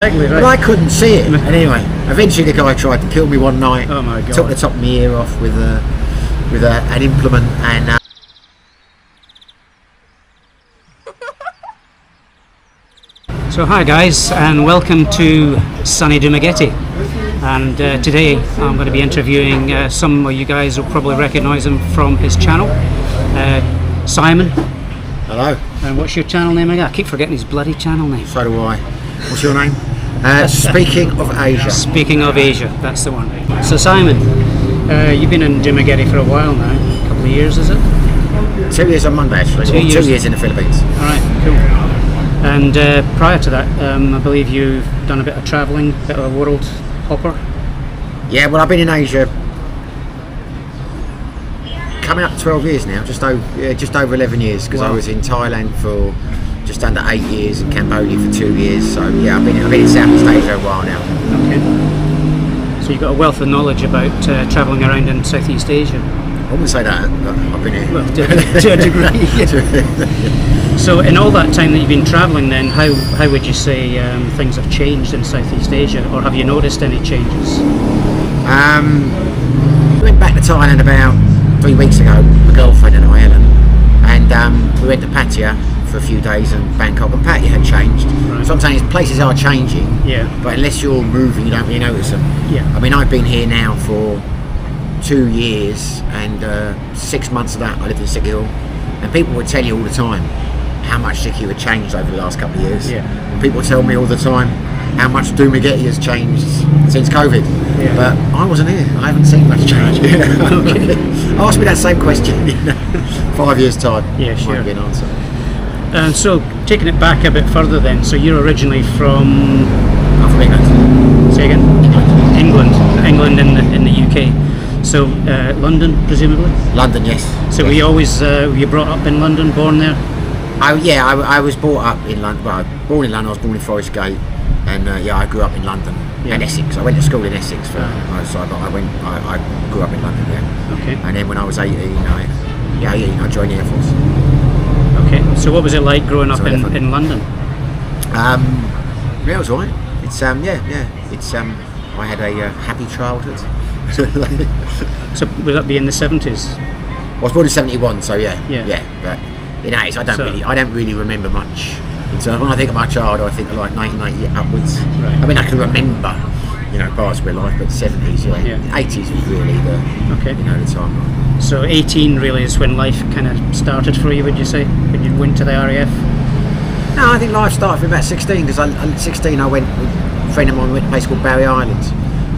Exactly right. But I couldn't see it. And anyway, eventually the guy tried to kill me one night. Oh my God. Took the top of my ear off with an implement and. So hi guys, and welcome to sunny Dumaguete. And today I'm going to be interviewing some of you guys will probably recognise him from his channel. Simon. Hello. And what's your channel name again? I keep forgetting his bloody channel name. So do I. What's your name? Speaking of Asia. Speaking of Asia, that's the one. So Simon, you've been in Dumaguete for a while now. A couple of years, is it? 2 years on Monday actually. 2 years in the Philippines. Alright, cool. And prior to that, I believe you've done a bit of travelling, a bit of a world hopper. Yeah, well I've been in Asia coming up to 12 years now, just over 11 years, because I was in Thailand for just under 8 years and Cambodia for 2 years. So yeah, I've been in Southeast Asia a while now. Okay. So you've got a wealth of knowledge about travelling around in Southeast Asia. I wouldn't say that, but I've been here. Well, to a degree. So in all that time that you've been travelling then, how would you say things have changed in Southeast Asia, or have you noticed any changes? We went back to Thailand about 3 weeks ago, my girlfriend and I, Ellen, and we went to Pattaya for a few days in Bangkok, and Pattaya had changed. Right. So I'm saying places are changing, yeah, but unless you're moving you don't really notice them. Yeah. I mean, I've been here now for 2 years, and 6 months of that I lived in Siquijor, and people would tell you all the time how much Siquijor had changed over the last couple of years. Yeah. And people tell me all the time how much Dumaguete has changed since COVID. Yeah. But I wasn't here. I haven't seen much change. Okay. Ask me that same question in 5 years' time. Yeah, sure. Might be an answer. And so taking it back a bit further then, so you're originally from... I'm from England. Say again? England in the UK. So London, presumably? London, yes. So yes. were you always were you brought up in London, born there? I was brought up in London. Well, born in London. I was born in Forest Gate, and I grew up in London and Essex. I went to school in Essex for most of, but I grew up in London, yeah. Okay. And then when I was 18, I joined the Air Force. Okay. So what was it like growing up in London? Yeah, it was alright. It's It's I had a happy childhood. So would that be in the 70s? I was born in 71, so yeah. But in 80s, I don't really remember much. So when I think of my childhood, I think of like 1990 upwards. Right. I mean, I can remember, parts of my life, but 70s, yeah. 80s was really the time. So 18 really is when life kind of started for you, would you say, when you went to the RAF? No, I think life started from about 16, because at 16 I went, a friend of mine went to a place called Barry Island,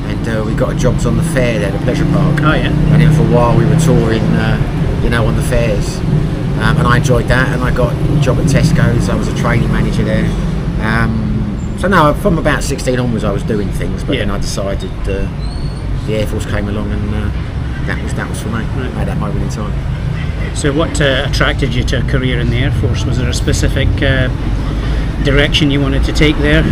and we got a job on the fair there, the pleasure park. Oh yeah. And then for a while we were touring, on the fairs, and I enjoyed that. And I got a job at Tesco's. I was a training manager there. So no, from about 16 onwards I was doing things, but then I decided the Air Force came along, and that was for me at that moment in time. So what attracted you to a career in the Air Force? Was there a specific direction you wanted to take there?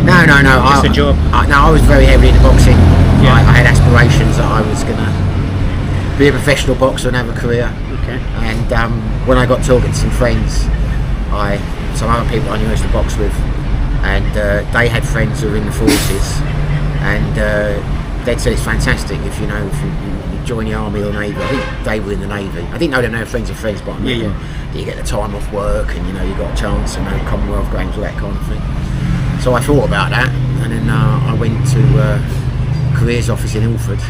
No. Just a job? I was very heavily into boxing. Yeah. I had aspirations that I was going to be a professional boxer and have a career. Okay. And when I got talking to some friends, some other people I knew I used to box with, and they had friends who were in the forces, and they'd said it's fantastic if you join the army or navy. I think they were in the navy. I didn't know them, they were friends of friends, but I mean, you get the time off work, and you got a chance, and Commonwealth Games, all that kind of thing. So I thought about that, and then I went to careers office in Ilford,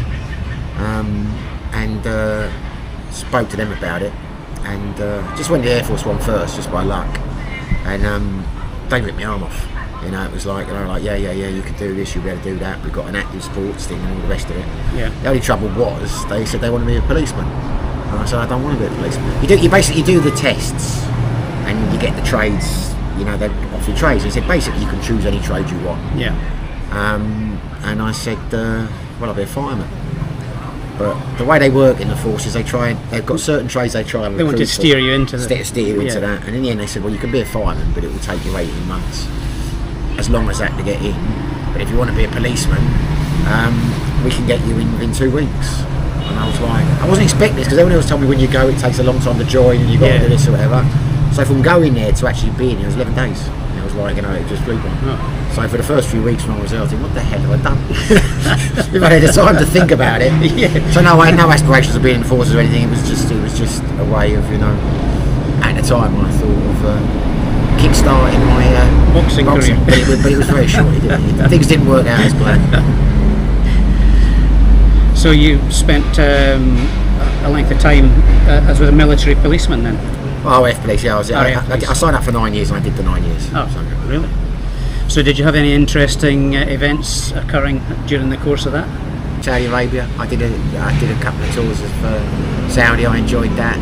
and spoke to them about it, and just went to the Air Force one first, just by luck, and they ripped my arm off. It was like, yeah, you can do this, you'll be able to do that. We've got an active sports thing and all the rest of it. Yeah. The only trouble was, they said they want to be a policeman, and I said I don't want to be a policeman. You basically do the tests, and you get the trades. They offer you trades. He said basically you can choose any trade you want. Yeah. And I said, I'll be a fireman. But the way they work in the forces, they've got certain trades they try and recruit. They want to steer you into that. And in the end they said, well, you can be a fireman, but it will take you 18 months. As long as that to get in. But if you want to be a policeman, we can get you in within 2 weeks. And I was like, I wasn't expecting this, because everyone else told me when you go it takes a long time to join and you've got to do this or whatever. So from going there to actually being there, it was 11 days. It was like, just bleep on. Oh. So for the first few weeks when I was there, I think, what the hell have I done? If I had the time to think about it. Yeah. So no, I had no aspirations of being in the forces or anything. It was just a way of, at the time I thought of kickstarting my boxing career. But it was very short. Things didn't work out as planned. So you spent a length of time as with a military policeman then? RAF police, yeah. I signed up for 9 years and I did the 9 years. Oh, so, really? So did you have any interesting events occurring during the course of that? Saudi Arabia, I did a couple of tours of Saudi. I enjoyed that.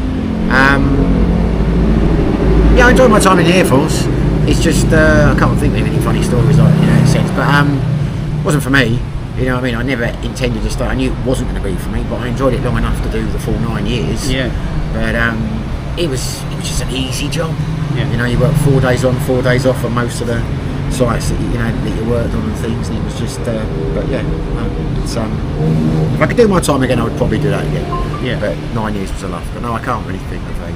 Yeah, I enjoyed my time in the Air Force. It's just I can't think of any funny stories in a sense, but it wasn't for me. You know what I mean? I never intended to start. I knew it wasn't going to be for me, but I enjoyed it long enough to do the full 9 years. Yeah. But it was just an easy job. Yeah. You work 4 days on, 4 days off on most of the sites that you worked on and things, and it was just. But yeah, it's if I could do my time again, I would probably do that again. Yeah. But 9 years was enough. But no, I can't really think of a.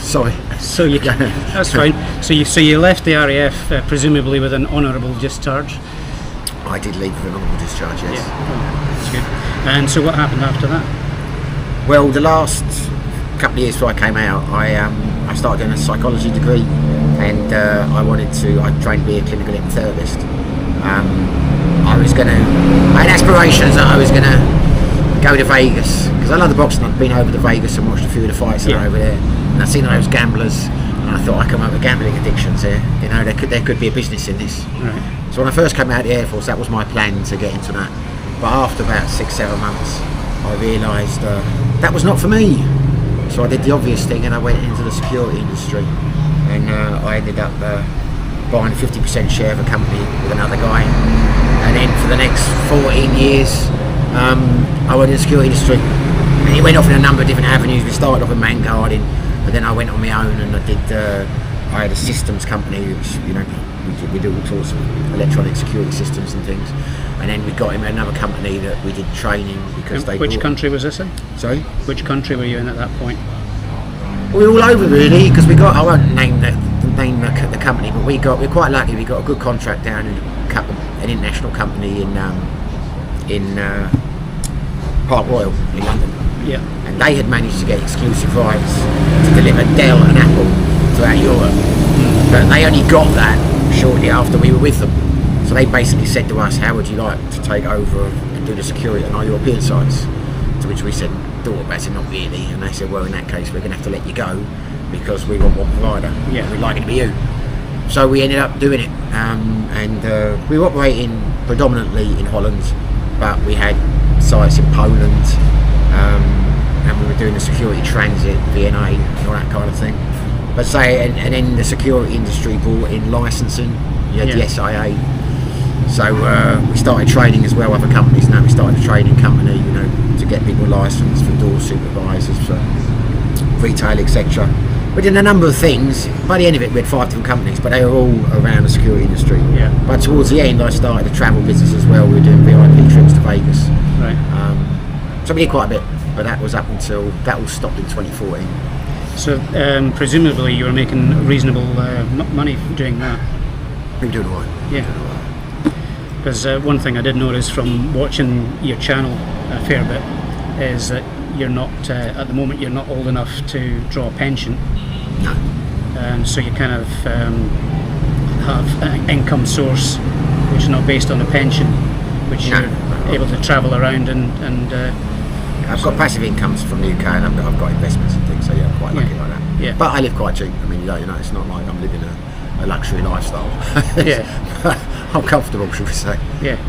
Sorry. So you that's fine. So you left the RAF presumably with an honourable discharge. I did leave with an honourable discharge, yes. Yeah. Oh, that's good. And so what happened after that? Well, the last couple of years before I came out, I started doing a psychology degree, and I trained to be a clinical hypnotherapist. I had aspirations that I was going to go to Vegas, because I love the boxing. I'd been over to Vegas and watched a few of the fights that are over there, and I'd seen those gamblers, and I thought I come up with gambling addictions here. There could be a business in this. Right. So when I first came out of the Air Force, that was my plan to get into that. But after about 6-7 months, I realised that was not for me. So I did the obvious thing and I went into the security industry. And I ended up buying a 50% share of a company with another guy. And then for the next 14 years, I went in the security industry. And it went off in a number of different avenues. We started off in man guarding, but then I went on my own and I had a systems company, which, we do all sorts of electronic security systems and things. And then we got him another company that we did training because they. Which country was this in? Sorry? Which country were you in at that point? We were all over really, because I won't name the company, but we're quite lucky. We got a good contract down in an international company in Park Royal in London. Yeah. And they had managed to get exclusive rights to deliver Dell and Apple throughout Europe. But they only got that shortly after we were with them. So they basically said to us, how would you like to take over and do the security on our European sites? To which we said, thought about it, not really. And they said, well, in that case, we're going to have to let you go because we want one provider. Yeah. We'd like it to be you. So we ended up doing it. And we were operating predominantly in Holland, but we had sites in Poland, and we were doing the security transit, VNA, and all that kind of thing. But and then the security industry brought in licensing. You had the SIA. So we started training as well, other companies. Now we started a training company, to get people licensed for door supervisors, for retail, etc. We did a number of things. By the end of it, we had 5 different companies, but they were all around the security industry. Yeah. But towards the end, I started a travel business as well. We were doing VIP trips to Vegas. Right. So we did quite a bit, but that was up until that all stopped in 2014. So presumably you were making reasonable money doing that. We were doing all right. Yeah. Because one thing I did notice from watching your channel a fair bit is that you're not at the moment you're not old enough to draw a pension. No. So you kind of have an income source which is not based on a pension, which you're able to travel around and I've got passive incomes from the UK, and I've got investments and things, so yeah, I'm quite lucky like that. Yeah. But I live quite cheap. I mean, it's not like I'm living a luxury lifestyle. Yeah. I'm comfortable, should we say. Yeah.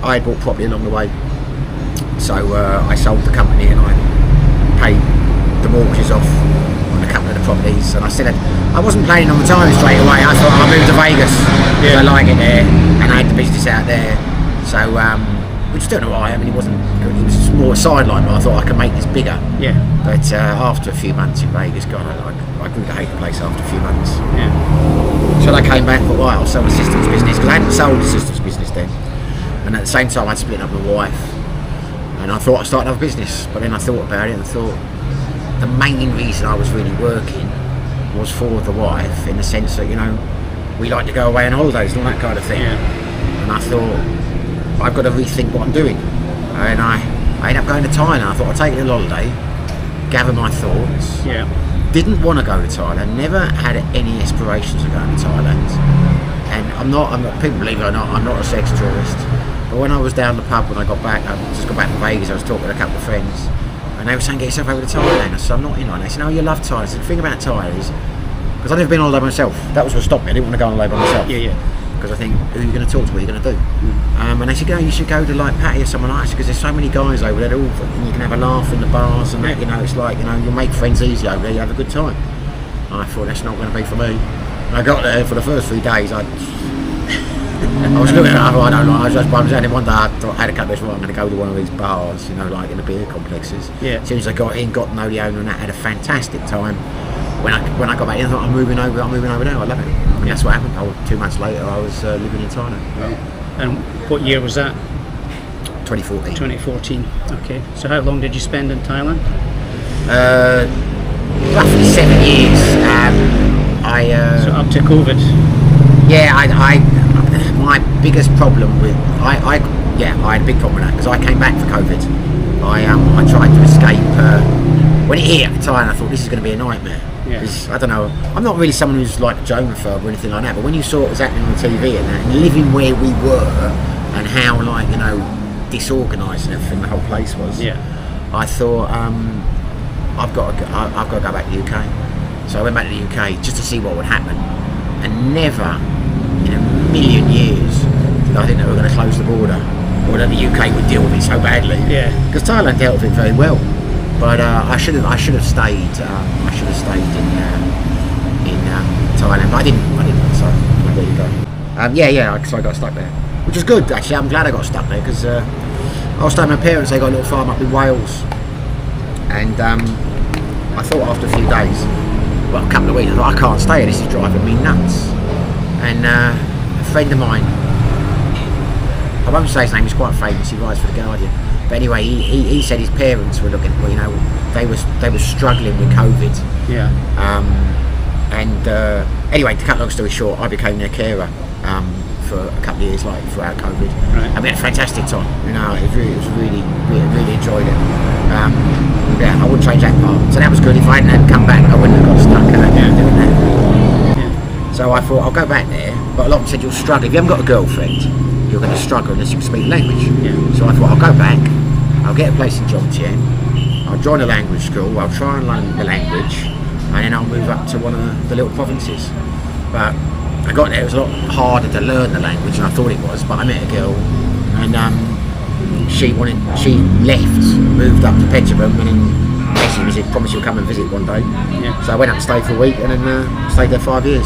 I had bought property along the way, so I sold the company and I paid the mortgages off on a couple of the properties, and I wasn't planning on retiring straight away. I thought I'll move to Vegas because I like it there, and I had the business out there. So which is doing alright. I mean, it was more a sideline, but I thought I could make this bigger. Yeah. But after a few months in Vegas, God, I grew to hate the place after a few months. Yeah. So I came back for a while, sold the systems business, because I hadn't sold the systems business then. And at the same time, I'd split up with my wife, and I thought I'd start another business. But then I thought about it and thought the main reason I was really working was for the wife, in the sense that, we like to go away on holidays and all that kind of thing. And I thought, I've got to rethink what I'm doing. And I ended up going to Thailand. I thought I'd take a little holiday, gather my thoughts. Didn't want to go to Thailand, never had any aspirations of going to Thailand. And I'm not, people believe it or not, I'm not a sex tourist. But when I was down the pub when I got back, I just got back from Vegas, I was talking to a couple of friends, and they were saying, get yourself over to Thailand. I said, I'm not in on it. They said, no, you love Thailand. I said, the thing about Thailand is, because I've never been on holiday myself, that was what stopped me. I didn't want to go on holiday by myself. Because I think, who are you going to talk to, what are you going to do? And they said, you should go to like Patty or someone like that, because there's so many guys over there, and you can have a laugh in the bars and that, it's like, you'll make friends easy over there, you have a good time. And I thought, that's not going to be for me. And I got there for the first 3 days, I was looking at it, I don't know, I was only one day, I thought, I had a couple of days, I'm going to go to one of these bars, like in the beer complexes. As soon as I got in, got to know the owner and that, had a fantastic time. When I got back in, I thought, I'm moving over there, I love it. And that's what happened. 2 months later, I was living in Thailand. And what year was that? 2014. 2014, okay. So how long did you spend in Thailand? Roughly 7 years. So up to COVID? Yeah, my biggest problem with I had a big problem with that because I came back for COVID. I tried to escape when it hit at the time. I thought this is going to be a nightmare. I don't know. I'm not really someone who's like a germaphobe or anything like that. But when you saw what was happening on TV and that, and living where we were, and how disorganised and everything the whole place was, I thought I've got to go back to the UK. So I went back to the UK just to see what would happen, and never in a million years did I think that we were going to close the border, or that the UK would deal with it so badly. Because Thailand dealt with it very well, but I should have stayed. I should have stayed in Thailand, but I didn't. So there you go. So I got stuck there, which was good actually. I'm glad I got stuck there because I was staying with my parents. They got a little farm up in Wales, and I thought after a few days, well, a couple of weeks, I thought I can't stay here. This is driving me nuts. And a friend of mine, I won't say his name, he's quite famous, he writes for The Guardian, but anyway, he said his parents were looking, they were struggling with COVID. Anyway, to cut long story short, I became their carer for a couple of years, like throughout COVID. And we had a fantastic time. It was really enjoyed it. I wouldn't change that part. So that was good. If I hadn't come back, I wouldn't have got stuck doing that. So I thought I'll go back there, but a lot of them said you'll struggle. If you haven't got a girlfriend, you're going to struggle unless you can speak language. So I thought I'll go back, I'll get a place in Jomtien, I'll join a language school, I'll try and learn the language, and then I'll move up to one of the little provinces. But I got there, it was a lot harder to learn the language than I thought it was, but I met a girl, and she left, moved up to Peterborough, and then she promised she'll come and visit one day. So I went up and stayed for a week, and then stayed there 5 years.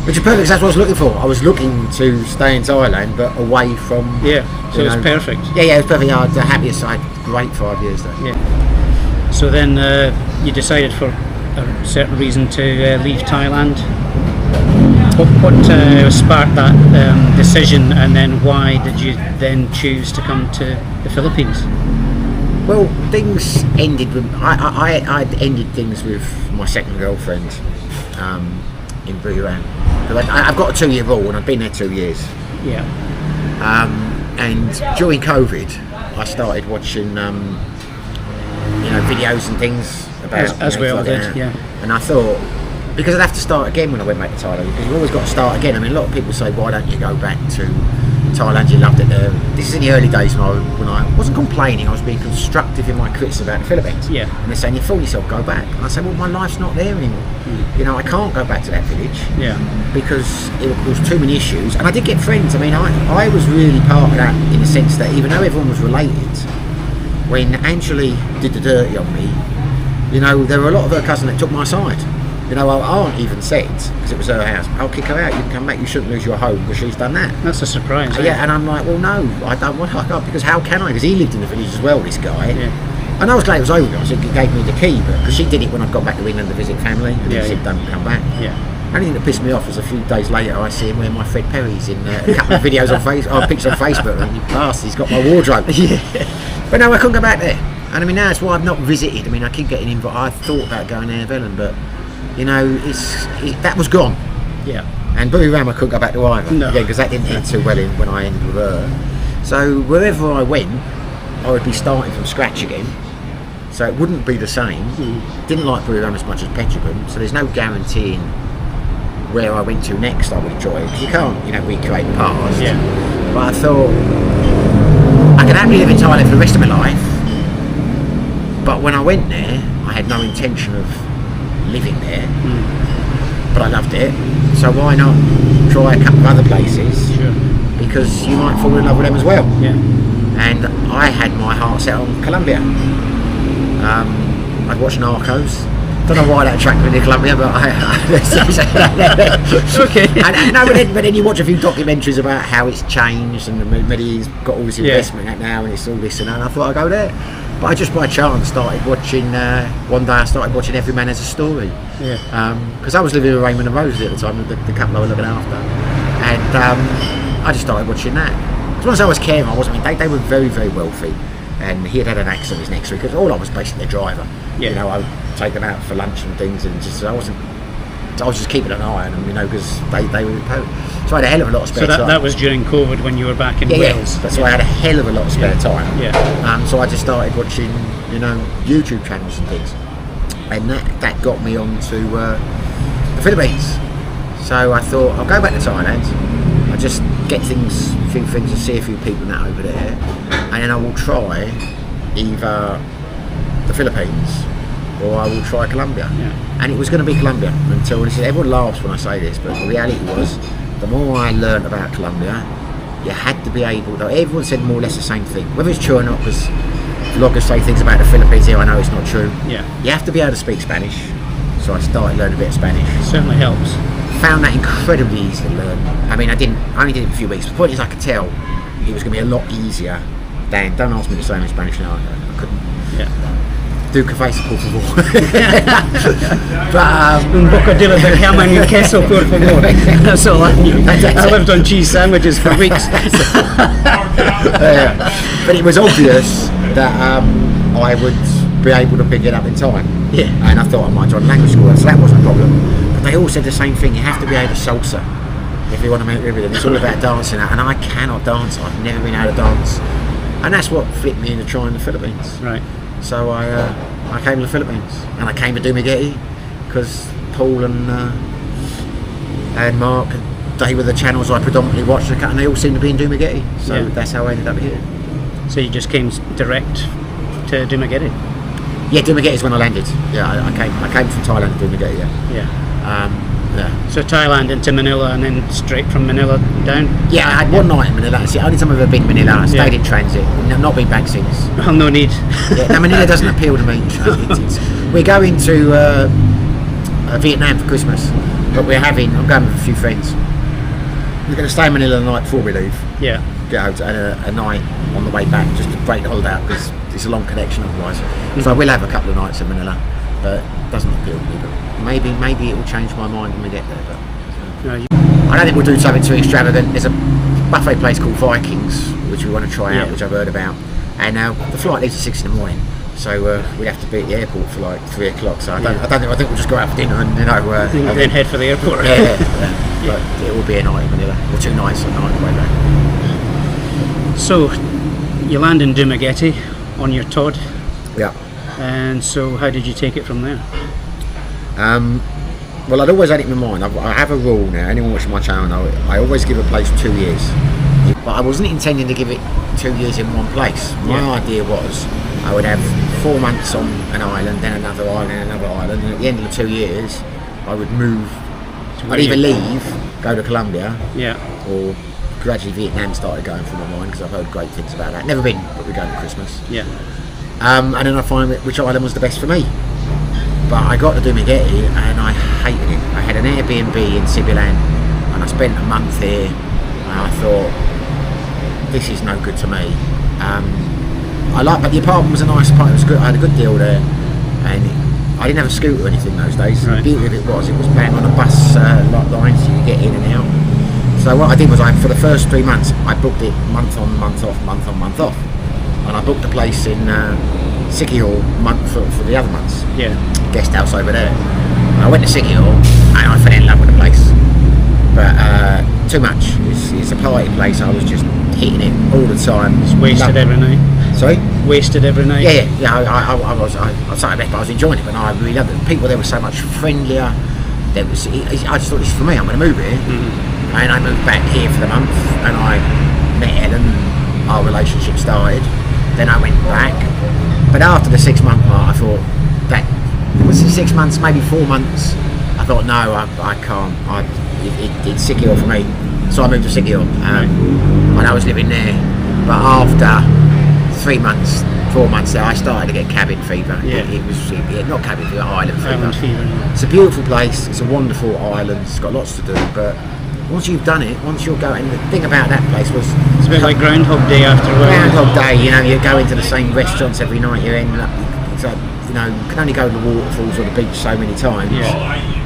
Which is perfect, that's what I was looking for. I was looking to stay in Thailand, but away from... so it was perfect. It was perfect. I was the happiest. I had great 5 years there. So then you decided for a certain reason to leave Thailand. What sparked that decision, and then why did you then choose to come to the Philippines? Well, things ended with... I'd ended things with my second girlfriend in Buriram. I've got a 2-year rule, and I've been there 2 years. And during COVID, I started watching videos and things about... As we all did, And I thought, because I'd have to start again when I went back to Thailand, because you've always got to start again. I mean, a lot of people say, why don't you go back to Thailand, you loved it there. This is in the early days when I wasn't complaining, I was being constructive in my criticism about the Philippines. And they're saying, you fool yourself, go back. And I say, well, my life's not there anymore. I can't go back to that village because it would cause too many issues. And I did get friends. I mean, I was really part of that in the sense that even though everyone was related, when Angeli did the dirty on me, there were a lot of her cousins that took my side. Our aunt even said, because it was her house, I'll kick her out, you can come back, you shouldn't lose your home because she's done that. That's a surprise. And I'm like, well, no, I don't want her, because how can I? Because he lived in the village as well, this guy. And I was glad it was over, because it gave me the key, because she did it when I'd gone back to England to visit family, and he said, don't come back. The only thing that pissed me off was a few days later I see him wearing my Fred Perry's in a couple of videos on Facebook, pictures on Facebook, and he's got my wardrobe. But no, I couldn't go back there. And I mean, now it's why I've not visited. I mean, I keep getting invited. I thought about going there, Ellen, but that was gone. And Buriram I couldn't go back to either. No. Again, because that didn't end too well when I ended with her. So wherever I went, I would be starting from scratch again. So it wouldn't be the same. Didn't like Buriram as much as Petrogam, so there's no guaranteeing where I went to next I would enjoy it. Because you can't, recreate the past. Yeah. But I thought, I could happily live in Thailand for the rest of my life. But when I went there, I had no intention of living there. But I loved it. So why not try a couple of other places? Sure. Because you might fall in love with them as well. Yeah. And I had my heart set on Colombia. I'd watched Narcos. Don't know why that attracted me to Colombia, but Okay. But then you watch a few documentaries about how it's changed and the Medi's got all this investment in it now and it's all this and that, and I thought I'd go there. But I just by chance started watching, one day I started watching Every Man Has a Story. Yeah. Because I was living with Raymond and Rosie at the time, the couple I was looking after. And I just started watching that. As long as I was caring, they were very, very wealthy. And he had an axe on his neck, because all I was basically a driver. Yeah. I would take them out for lunch and things, and I was just keeping an eye on them, because they were imposed. So I had a hell of a lot of spare time. So that was during COVID when you were back in Wales? Yeah. So I had a hell of a lot of spare time. Yeah. So I just started watching, YouTube channels and things. And that got me onto the Philippines. So I thought, I'll go back to Thailand. I'll just get a few things and see a few people now over there. And then I will try either the Philippines or I will try Colombia. Yeah. And it was going to be Colombia until everyone laughs when I say this, but the reality was, the more I learned about Colombia, you had to be able to, everyone said more or less the same thing, whether it's true or not, because vloggers say things about the Philippines here, I know it's not true. Yeah. You have to be able to speak Spanish, so I started learning a bit of Spanish. It certainly helps. Found that incredibly easy to learn. I only did it for a few weeks. The point is, I could tell it was going to be a lot easier than, don't ask me to say in Spanish now, I couldn't. Yeah. Do cabeza, por favor. But Un bocadillo de jamón y queso, por favor. That's all I knew. I lived on cheese sandwiches for weeks. But it was obvious that I would be able to pick it up in time. Yeah. And I thought I might join language school, so that wasn't a problem. But they all said the same thing, you have to be able to salsa if you want to make everything. It's all about dancing, and I cannot dance. I've never been able to dance. And that's what flipped me into trying the Philippines. Right. So I came to the Philippines, and I came to Dumaguete because Paul and Mark, they were the channels I predominantly watched, and they all seemed to be in Dumaguete. So that's how I ended up here. So you just came direct to Dumaguete? Yeah, Dumaguete is when I landed. Yeah, I came from Thailand to Dumaguete. Yeah. Yeah. Yeah. So Thailand into Manila and then straight from Manila down? Yeah, I had one night in Manila. That's the only time I've ever been in Manila. I stayed in transit. Not been back since. Well, no need. Yeah, no, Manila doesn't appeal to me. We're going to Vietnam for Christmas, but I'm going with a few friends. We're going to stay in Manila the night before we leave. Yeah. Get out and a night on the way back just to break the holiday out, because it's a long connection otherwise. So we'll have a couple of nights in Manila, but it doesn't appeal to me. But maybe it will change my mind when we get there. But I don't think we'll do something too extravagant. There's a buffet place called Vikings which we want to try out, which I've heard about, and the flight leaves at 6 in the morning, so we have to be at the airport for like 3 o'clock. So I think we'll just go out for dinner and then head for the airport. Yeah. But it will be a night in Manila, or 2 nights on the way back. So you land in Dumaguete on your Todd. Yeah. And so how did you take it from there? Well, I'd always had it in my mind. I have a rule now, anyone watching my channel know it, I always give a place 2 years. But I wasn't intending to give it 2 years in one place. My idea was I would have 4 months on an island, then another island, and another island, and at the end of the 2 years I would move. I'd either leave, go to Colombia, or gradually Vietnam started going through my mind because I've heard great things about that. Never been, but we're going to Christmas. Yeah. And then I find which island was the best for me. But I got to Dumaguete and I hated it. I had an Airbnb in Siquijor and I spent a month here, and I thought, this is no good to me. But the apartment was a nice apartment. It was good. I had a good deal there, and I didn't have a scooter or anything those days. Right. The beauty of it was bang on a bus line, so you get in and out. So what I did was, for the first 3 months, I booked it month on, month off, month on, month off, and I booked a place in Siquijor for the other months. Yeah. Guest house over there. And I went to Siquijor and I fell in love with the place. but too much. It's a party place. I was just hitting it all the time. It's wasted every night. Sorry? Wasted every night. Yeah. I started left, but I was enjoying it, but I really loved it. The people there were so much friendlier. I just thought, this is for me. I'm going to move here, and I moved back here for the month, and I met Ellen. Our relationship started. Then I went back, but after the 6 month mark, I thought that was it 6 months, maybe 4 months. I thought, no, I can't. It's Siquijor for me, so I moved to Siquijor, and I was living there. But after 3 months, 4 months there, I started to get cabin fever. It was not cabin fever, island fever. Island fever. It's a beautiful place. It's a wonderful island. It's got lots to do, but once you've done it, once you're going, the thing about that place was it's a bit like Groundhog Day after a while. Groundhog Day, you go into the same restaurants every night. You end up, it's like, you can only go to the waterfalls or the beach so many times.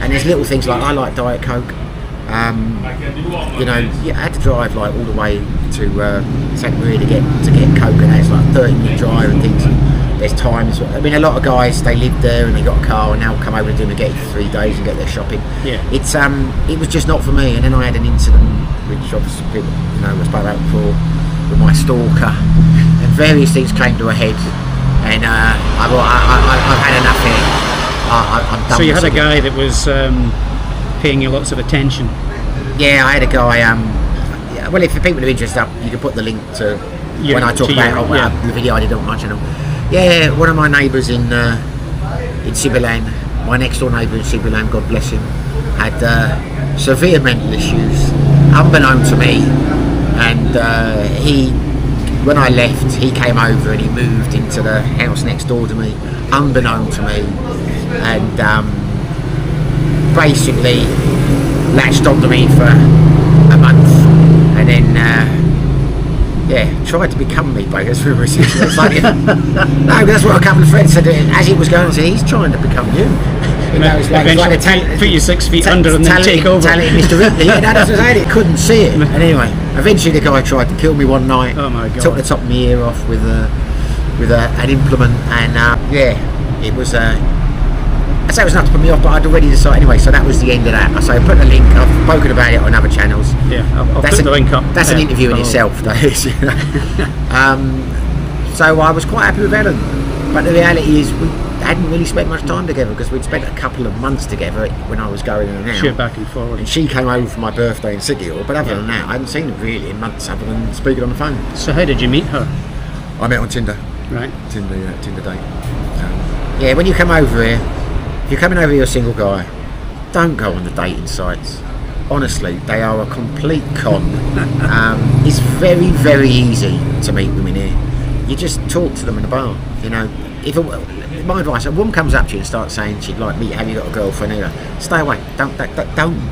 And there's little things like, I like Diet Coke. You had to drive like all the way to Santa Maria to get Coke, and it's like 30-minute drive and things. And there's times. I mean, a lot of guys, they lived there and they got a car and now come over to Dumaguete for 3 days and get their shopping. It was just not for me. And then I had an incident, which obviously people I spoke about before, with my stalker, and various things came to a head. And I've had enough here. I'm done. So you had a guy that was paying you lots of attention. Yeah, I had a guy. Well, if people are interested, you can put the link to when I talk about the video I did on my channel. Yeah, one of my neighbours in Siquijor, my next door neighbour in Siquijor, God bless him, had severe mental issues, unbeknown to me, and when I left, he came over and he moved into the house next door to me, unbeknown to me, and basically latched onto me for a month, and then tried to become me, basically. It's like, no, that's what a couple of friends said. As it was going on, said, he's trying to become you. It's like put you 6 feet under and then take over. Mr. Ripley. That's what I said. It couldn't see it. And anyway, eventually the guy tried to kill me one night. Oh my God! Took the top of my ear off with an implement, and it was. I say it was enough to put me off, but I'd already decided anyway. So that was the end of that. So I put a link. I've spoken about it on other channels. Yeah, I'll put the link up. That's an interview in itself, that is. So I was quite happy with Ellen, but the reality is we hadn't really spent much time together because we'd spent a couple of months together when I was going in and out. Shit back and forward. And she came over for my birthday in Siquijor, but other than that, I hadn't seen her really in months other than speaking on the phone. So how did you meet her? I met on Tinder. Right. Tinder date. Yeah, when you come over here, if you're coming over here a single guy, don't go on the dating sites. Honestly, they are a complete con. It's very, very easy to meet women here. You just talk to them in a bar. My advice: a woman comes up to you and starts saying she'd like me, have you got a girlfriend? Stay away. Don't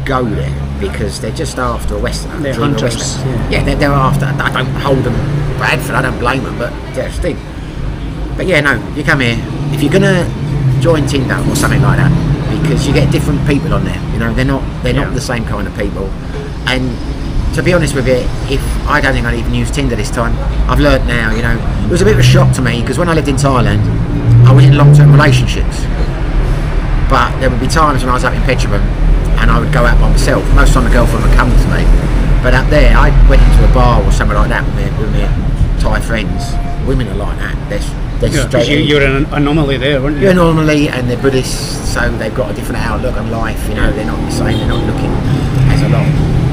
go there, because they're just after a Westerner. They're hunters. They're after. I don't hold them bad for. I don't blame them, but they're a sting. But you come here if you're gonna join Tinder or something like that, because you get different people on there. They're not the same kind of people. And to be honest with you, I don't think I'd even use Tinder this time. I've learned now. It was a bit of a shock to me, because when I lived in Thailand, I was in long-term relationships. But there would be times when I was up in Petrobras and I would go out by myself. Most of the time, a girlfriend would come to me. But up there, I went into a bar or something like that with my Thai friends. Women are like that. You're an anomaly there, weren't you? You're an anomaly, and they're Buddhists, so they've got a different outlook on life. They're not the same. They're not looking as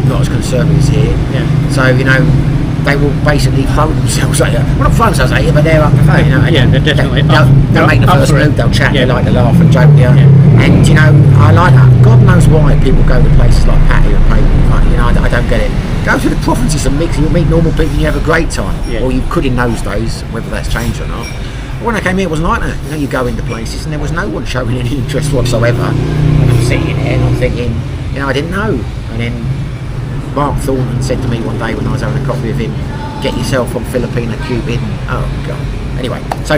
not as conservative as here. Yeah. So they will basically throw themselves at you. Well, not throw themselves at you, but they're up the phone. They're definitely they'll make the first move. They'll chat. Yeah. They like to laugh and joke. And I like that. God knows why people go to places like Patty and Payton. I don't get it. Go to the provinces and mix, and you'll meet normal people and you have a great time. Yeah. Or you could in those days, whether that's changed or not. But when I came here, it wasn't like that. You go into places and there was no one showing any interest whatsoever. And I'm sitting here and I'm thinking, I didn't know. And then Mark Thornton said to me one day when I was having a coffee with him, get yourself on Filipina Cupid. Oh God. Anyway, so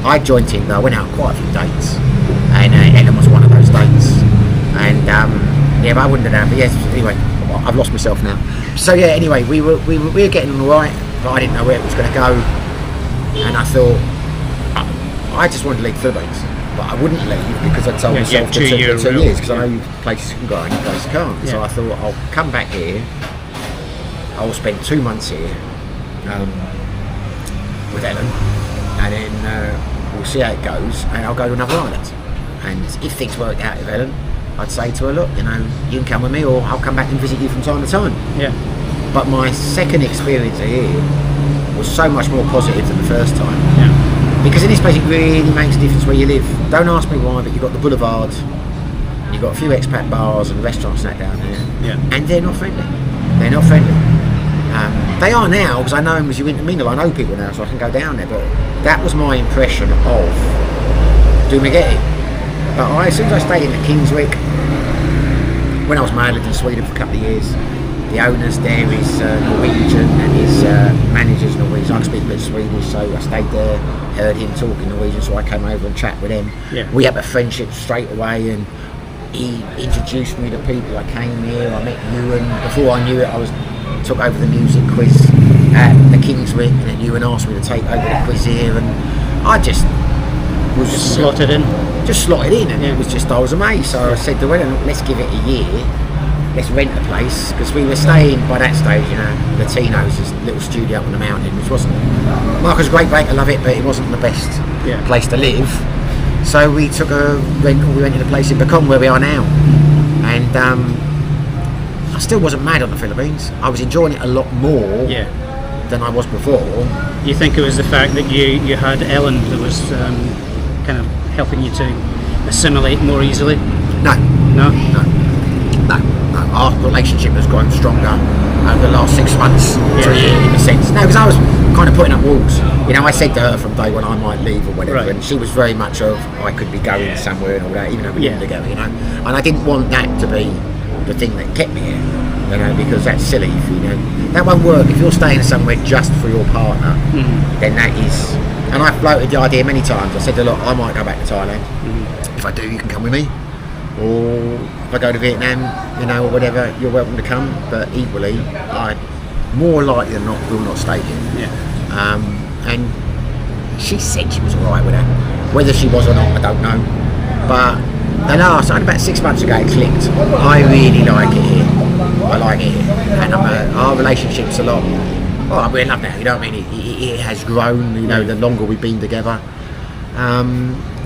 I joined Tinder. I went out on quite a few dates, and Ellen was one of those dates. And but I wouldn't have done. But yes, anyway, I've lost myself now. So anyway, we were getting on all right, but I didn't know where it was going to go. And I thought, I just wanted to leave the Philippines. but I wouldn't leave because I told myself for 2 years because I know places you can go and places you can't. So I thought I'll come back here. I'll spend 2 months here with Ellen, and then we'll see how it goes, and I'll go to another island. And if things worked out with Ellen, I'd say to her, look, you know, you can come with me, or I'll come back and visit you from time to time. Yeah. But my second experience here was so much more positive than the first time. Yeah. Because in this place, it really makes a difference where you live. Don't ask me why, but you've got the boulevard, you've got a few expat bars and restaurants and that down there. Yeah. And they're not friendly. They're not friendly. They are now, because I know them as you intermingle. I know people now, so I can go down there. But that was my impression of Dumaguete. But as soon as I stayed in the Kingswick, when I was married, lived in Sweden for a couple of years. The owners there is Norwegian and his manager's Norwegian. I can speak a bit of Swedish, so I stayed there, heard him talking Norwegian, so I came over and chat with him. Yeah. We had a friendship straight away, and he introduced me to people. I came here, I met Ewan. Before I knew it, I took over the music quiz at the Kingswick, and then Ewan asked me to take over the quiz here, and I just was just slotted in. Just slotted in, and it was just, I was amazed. So I said to him, let's give it a year. Let's rent the place, because we were staying by that stage, you know, Latino's, this little studio up on the mountain, which wasn't, Marcus, great, I love it, but it wasn't the best place to live. So we took a rental, we rented a place in Bacon where we are now, and I still wasn't mad on the Philippines. I was enjoying it a lot more than I was before. You think it was the fact that you had Ellen that was kind of helping you to assimilate more easily? No. Our relationship has grown stronger over the last 6 months to a year, in a sense. No, because I was kind of putting up walls. You know, I said to her from day one I might leave or whatever, and she was very much of, I could be going somewhere and all that, even though we didn't together, you know. And I didn't want that to be the thing that kept me here, you know, because that's silly. If, you know, that won't work. If you're staying somewhere just for your partner, then that is. And I floated the idea many times. I said to her, look, I might go back to Thailand. If I do, you can come with me. Or if I go to Vietnam, you know, or whatever, you're welcome to come. But equally, I more likely than not will not stay here. And she said she was alright with that. Whether she was or not, I don't know. But the last, only about 6 months ago, it clicked. I really like it here. I like it here, and our relationship's a lot. Oh, we're in love now. You know what I mean? It has grown. You know, the longer we've been together.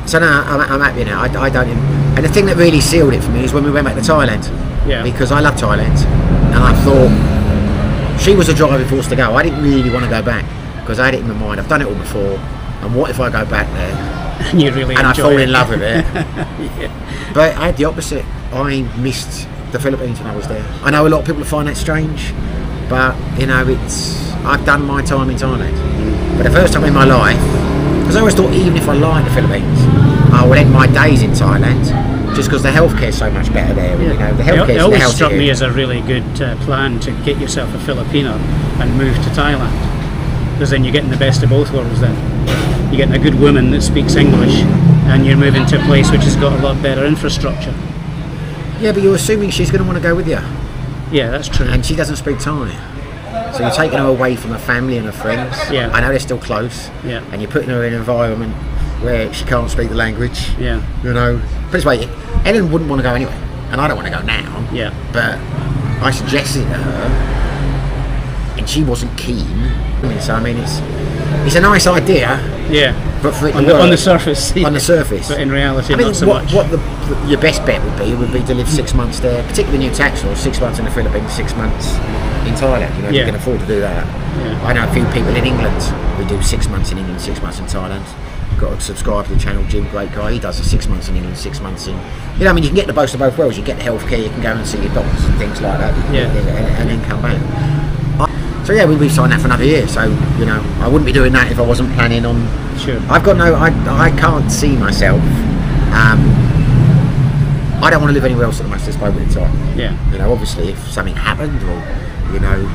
So now I'm happy now. I don't. And the thing that really sealed it for me is when we went back to Thailand. Yeah. Because I love Thailand, and I thought she was the driving force to go. I didn't really want to go back because I had it in my mind. I've done it all before, and what if I go back there? You really and I fall in love with it. Yeah. But I had the opposite. I missed the Philippines when I was there. I know a lot of people find that strange, but you know, I've done my time in Thailand. But the first time in my life, because I always thought even if I liked the Philippines, I would end my days in Thailand, just because the healthcare is so much better there. You know, the healthcare. It always struck me as a really good plan to get yourself a Filipino and move to Thailand, because then you're getting the best of both worlds. Then you're getting a good woman that speaks English, and you're moving to a place which has got a lot better infrastructure. Yeah, but you're assuming she's going to want to go with you. Yeah, that's true. And she doesn't speak Thai. So you're taking her away from her family and her friends. Yeah. I know they're still close. Yeah. And you're putting her in an environment where she can't speak the language. Yeah. You know. Put this way, Ellen wouldn't want to go anyway. And I don't want to go now. Yeah. But I suggested to her, and she wasn't keen. So I mean, it's a nice idea. Yeah. But for it on the surface. On the surface. But in reality, I mean, not so much. What your best bet would be to live 6 months there, particularly new tax laws, 6 months in the Philippines, 6 months in Thailand. You know, you can afford to do that. Yeah. I know a few people in England. We do 6 months in England, 6 months in Thailand. You've got to subscribe to the channel. Jim, great guy. He does 6 months in England, 6 months in. You know, I mean, you can get the best of both worlds. You get the healthcare. You can go and see your doctors and things like that. And then come back. So yeah, we've signed that for another year. So you know, I wouldn't be doing that if I wasn't planning on. Sure. I can't see myself. I don't want to live anywhere else at the most at this moment in time. Yeah. You know, obviously, if something happened, or you know,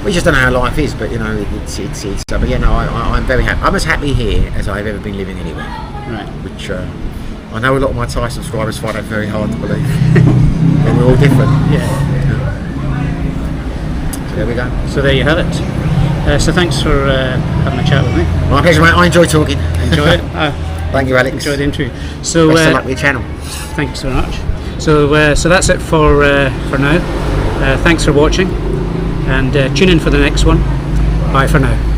we just don't know how life is. But you know, it's. But yeah, no, I'm very happy. I'm as happy here as I've ever been living anywhere. Right. Which I know a lot of my Thai subscribers find that very hard to believe. And we're all different. Yeah. So there we go. So there you have it. So thanks for having a chat with me. My pleasure, mate. I enjoy talking. Enjoy it. Thank you, Alex. Enjoy the interview. So Best of luck with your channel. thank you so much. So that's it for now. Thanks for watching, and tune in for the next one. Bye for now.